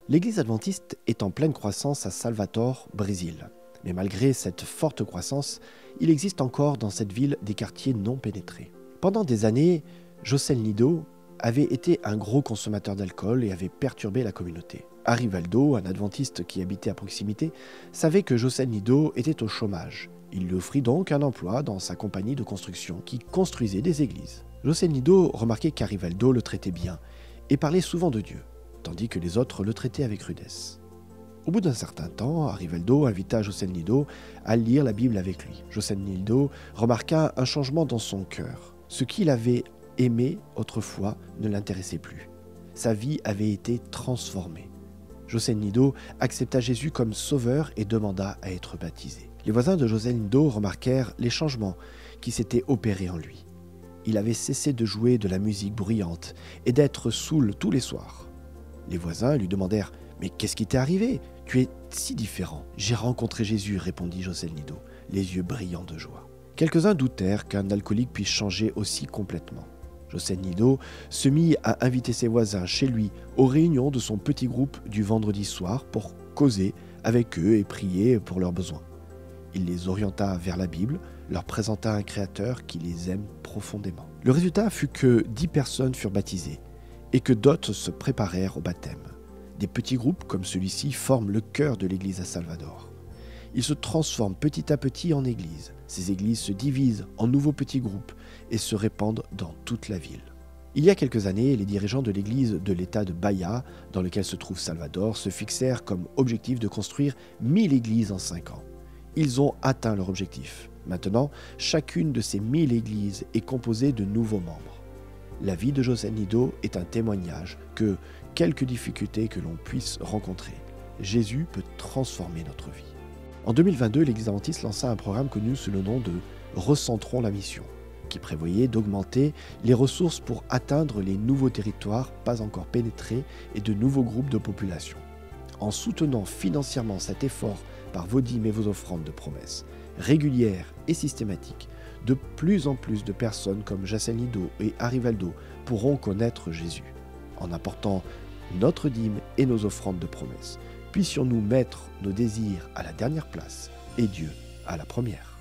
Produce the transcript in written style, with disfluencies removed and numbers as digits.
L'église adventiste est en pleine croissance à Salvador, Brésil. Mais malgré cette forte croissance, il existe encore dans cette ville des quartiers non pénétrés. Pendant des années, Joselnildo avait été un gros consommateur d'alcool et avait perturbé la communauté. Arivaldo, un adventiste qui habitait à proximité, savait que Joselnildo était au chômage. Il lui offrit donc un emploi dans sa compagnie de construction qui construisait des églises. Joselnildo remarquait qu'Arivaldo le traitait bien et parlait souvent de Dieu, tandis que les autres le traitaient avec rudesse. Au bout d'un certain temps, Arivaldo invita Joselnildo à lire la Bible avec lui. Joselnildo remarqua un changement dans son cœur. Ce qu'il avait aimé autrefois ne l'intéressait plus. Sa vie avait été transformée. Joselnildo accepta Jésus comme sauveur et demanda à être baptisé. Les voisins de Joselnildo remarquèrent les changements qui s'étaient opérés en lui. Il avait cessé de jouer de la musique bruyante et d'être saoul tous les soirs. Les voisins lui demandèrent « Mais qu'est-ce qui t'est arrivé? Tu es si différent. »« J'ai rencontré Jésus, » répondit Joselnildo, les yeux brillants de joie. Quelques-uns doutèrent qu'un alcoolique puisse changer aussi complètement. Joselnildo se mit à inviter ses voisins chez lui aux réunions de son petit groupe du vendredi soir pour causer avec eux et prier pour leurs besoins. Il les orienta vers la Bible, leur présenta un Créateur qui les aime profondément. Le résultat fut que 10 personnes furent baptisées et que d'autres se préparèrent au baptême. Des petits groupes comme celui-ci forment le cœur de l'église à Salvador. Ils se transforment petit à petit en églises. Ces églises se divisent en nouveaux petits groupes et se répandent dans toute la ville. Il y a quelques années, les dirigeants de l'église de l'État de Bahia, dans lequel se trouve Salvador, se fixèrent comme objectif de construire 1000 églises en 5 ans. Ils ont atteint leur objectif. Maintenant, chacune de ces 1000 églises est composée de nouveaux membres. La vie de Joselnildo est un témoignage que, quelque difficulté que l'on puisse rencontrer, Jésus peut transformer notre vie. En 2022, l'Église adventiste lança un programme connu sous le nom de « Recentrons la mission », qui prévoyait d'augmenter les ressources pour atteindre les nouveaux territoires pas encore pénétrés et de nouveaux groupes de population. En soutenant financièrement cet effort par vos dîmes et vos offrandes de promesses, régulières et systématiques, de plus en plus de personnes comme Joselnildo et Arivaldo pourront connaître Jésus. En apportant notre dîme et nos offrandes de promesses, puissions-nous mettre nos désirs à la dernière place et Dieu à la première.